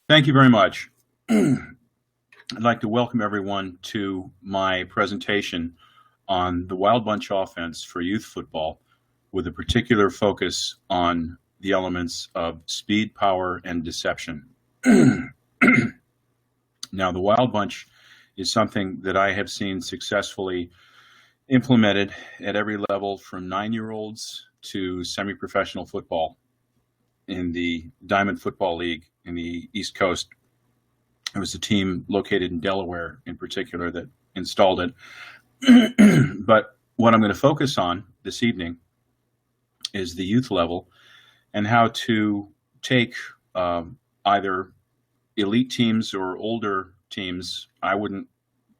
Thank you very much. I'd like to welcome everyone to my presentation on the Wild Bunch offense for youth football, with a particular focus on the elements of speed, power, and deception. Now, the Wild Bunch is something that I have seen successfully implemented at every level, from 9-year-olds to semi-professional football in the Diamond Football League in the East Coast. It was a team located in Delaware in particular that installed it. But what I'm going to focus on this evening is the youth level and how to take either elite teams or older teams. I wouldn't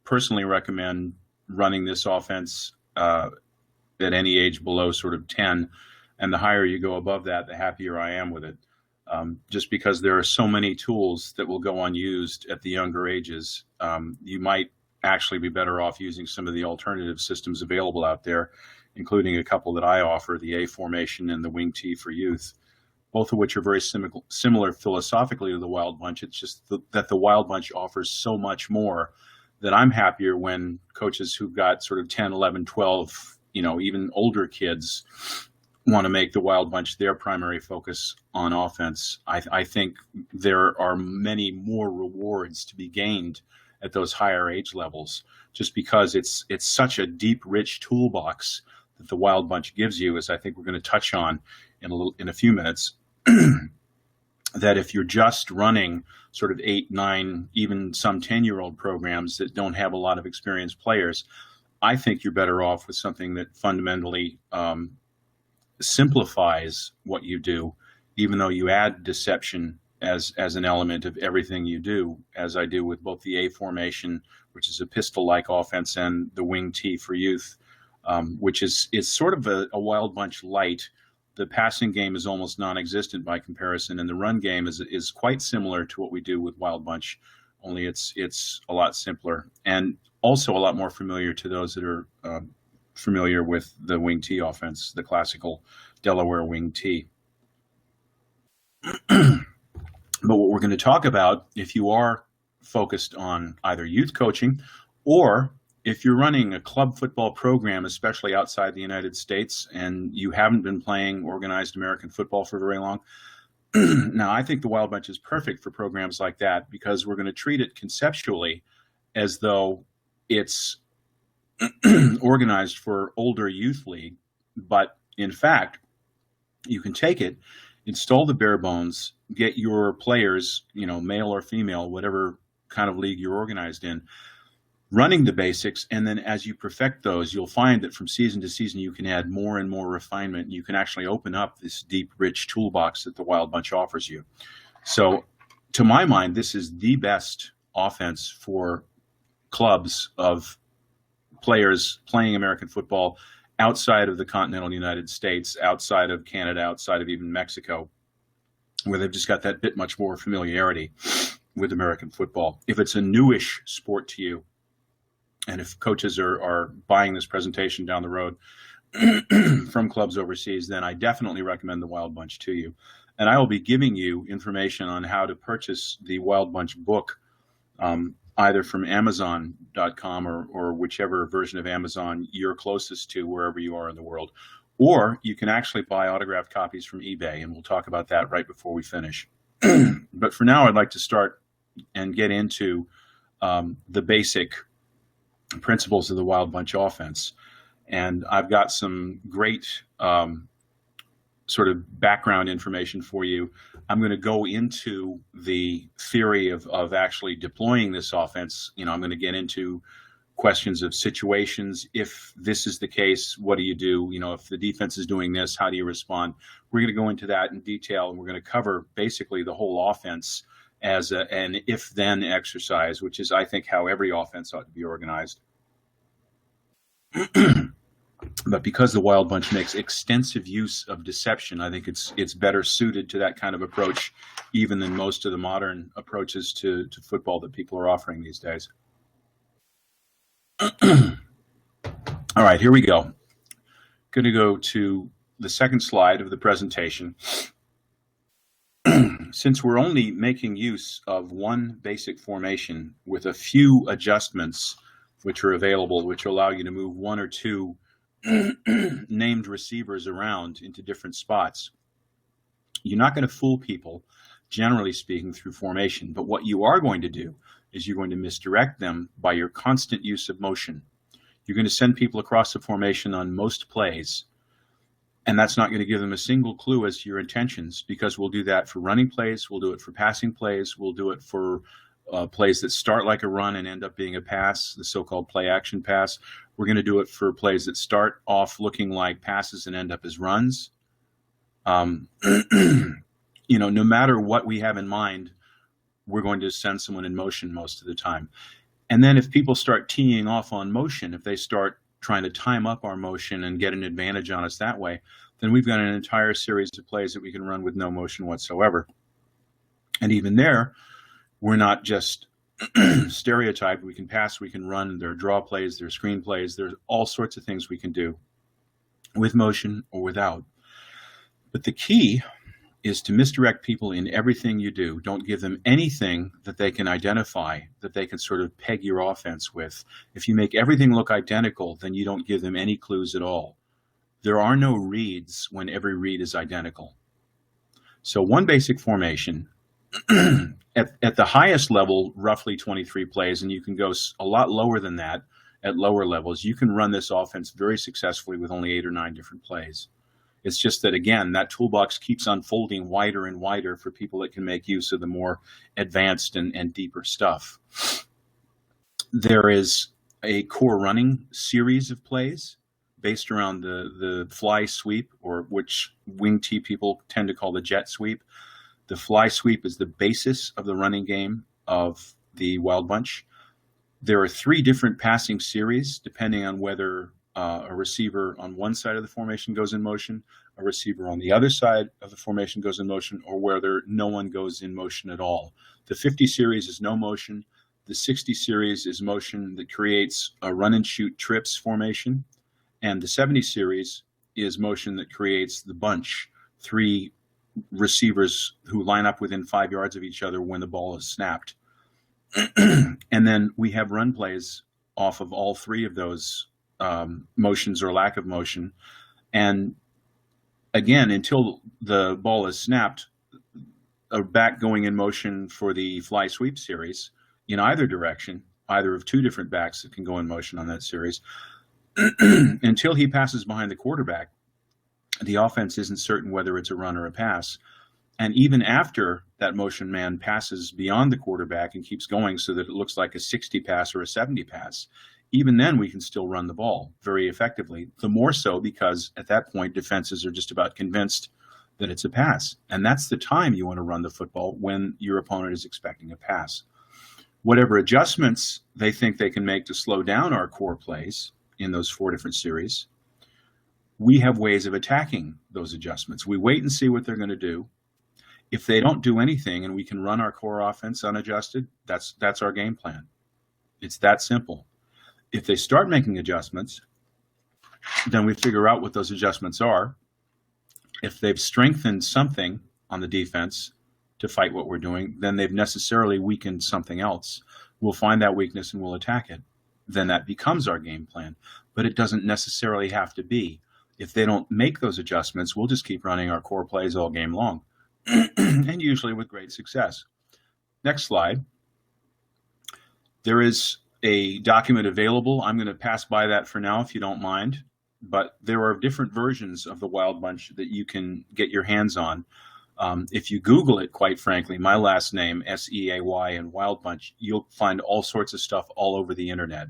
personally recommend running this offense at any age below sort of 10. And the higher you go above that, the happier I am with it. Just because there are so many tools that will go unused at the younger ages. You might actually be better off using some of the alternative systems available out there, including a couple that I offer, the A formation and the wing T for youth, both of which are very similar philosophically to the Wild Bunch. It's just that the Wild Bunch offers so much more that I'm happier when coaches who've got sort of 10, 11, 12, even older kids want to make the Wild Bunch their primary focus on offense. I think there are many more rewards to be gained at those higher age levels, just because it's such a deep, rich toolbox that the Wild Bunch gives you, as I think we're going to touch on in a few minutes. That if you're just running sort of 8, 9, even some 10-year-old programs that don't have a lot of experienced players, I think you're better off with something that fundamentally simplifies what you do, even though you add deception as an element of everything you do, as I do with both the A formation, which is a pistol-like offense, and the wing T for youth, which is sort of a Wild Bunch light. The passing game is almost non-existent by comparison, and the run game is quite similar to what we do with Wild Bunch, only it's a lot simpler, and also a lot more familiar to those that are familiar with the wing T offense, the classical Delaware wing T. But what we're going to talk about, if you are focused on either youth coaching, or if you're running a club football program, especially outside the United States, and you haven't been playing organized American football for very long, now I think the Wild Bunch is perfect for programs like that, because we're going to treat it conceptually as though it's organized for older youth league. But in fact, you can take it, install the bare bones, get your players, male or female, whatever kind of league you're organized in, running the basics. And then as you perfect those, you'll find that from season to season, you can add more and more refinement. You can actually open up this deep, rich toolbox that the Wild Bunch offers you. So to my mind, this is the best offense for clubs of players playing American football outside of the continental United States, outside of Canada, outside of even Mexico, where they've just got that bit much more familiarity with American football. If it's a newish sport to you, and if coaches are buying this presentation down the road from clubs overseas, then I definitely recommend the Wild Bunch to you. And I will be giving you information on how to purchase the Wild Bunch book, either from Amazon.com or whichever version of Amazon you're closest to, wherever you are in the world. Or you can actually buy autographed copies from eBay, and we'll talk about that right before we finish. But for now, I'd like to start and get into the basic principles of the Wild Bunch offense. And I've got some great sort of background information for you. I'm going to go into the theory of actually deploying this offense. I'm going to get into questions of situations. If this is the case, what do you do? If the defense is doing this, how do you respond? We're going to go into that in detail, and we're going to cover basically the whole offense as an if-then exercise, which is, I think, how every offense ought to be organized. But because the Wild Bunch makes extensive use of deception, I think it's better suited to that kind of approach, even than most of the modern approaches to football that people are offering these days. All right, here we go. Going to go to the second slide of the presentation. Since we're only making use of one basic formation with a few adjustments which are available, which allow you to move one or two named receivers around into different spots, you're not going to fool people, generally speaking, through formation. But what you are going to do is you're going to misdirect them by your constant use of motion. You're going to send people across the formation on most plays, and that's not going to give them a single clue as to your intentions, because we'll do that for running plays, we'll do it for passing plays, we'll do it for plays that start like a run and end up being a pass, the so-called play-action pass. We're going to do it for plays that start off looking like passes and end up as runs. No matter what we have in mind, we're going to send someone in motion most of the time. And then if people start teeing off on motion, if they start trying to time up our motion and get an advantage on us that way, then we've got an entire series of plays that we can run with no motion whatsoever. And even there, we're not just stereotyped. We can pass, we can run, there are draw plays, there are screen plays, there's all sorts of things we can do with motion or without. But the key is to misdirect people in everything you do. Don't give them anything that they can identify, that they can sort of peg your offense with. If you make everything look identical, then you don't give them any clues at all. There are no reads when every read is identical. So one basic formation, at the highest level, roughly 23 plays, and you can go a lot lower than that at lower levels. You can run this offense very successfully with only 8 or 9 different plays. It's just that, again, that toolbox keeps unfolding wider and wider for people that can make use of the more advanced and deeper stuff. There is a core running series of plays based around the fly sweep, or which wing tee people tend to call the jet sweep. The fly sweep is the basis of the running game of the Wild Bunch. There are 3 different passing series, depending on whether a receiver on one side of the formation goes in motion, a receiver on the other side of the formation goes in motion, or whether no one goes in motion at all. The 50 series is no motion. The 60 series is motion that creates a run and shoot trips formation. And the 70 series is motion that creates the bunch, 3 receivers who line up within 5 yards of each other when the ball is snapped. And then we have run plays off of all 3 of those motions or lack of motion. And again, until the ball is snapped, a back going in motion for the fly sweep series in either direction, either of 2 different backs that can go in motion on that series, until he passes behind the quarterback, the offense isn't certain whether it's a run or a pass. And even after that motion man passes beyond the quarterback and keeps going so that it looks like a 60 pass or a 70 pass, even then we can still run the ball very effectively. The more so because at that point, defenses are just about convinced that it's a pass. And that's the time you want to run the football, when your opponent is expecting a pass. Whatever adjustments they think they can make to slow down our core plays in those 4 different series, we have ways of attacking those adjustments. We wait and see what they're going to do. If they don't do anything and we can run our core offense unadjusted, that's our game plan. It's that simple. If they start making adjustments, then we figure out what those adjustments are. If they've strengthened something on the defense to fight what we're doing, then they've necessarily weakened something else. We'll find that weakness and we'll attack it. Then that becomes our game plan. But it doesn't necessarily have to be. If they don't make those adjustments, we'll just keep running our core plays all game long, and usually with great success. Next slide. There is a document available. I'm going to pass by that for now if you don't mind, but there are different versions of the Wild Bunch that you can get your hands on. If you Google it, quite frankly, my last name, SEAY, and Wild Bunch, you'll find all sorts of stuff all over the internet.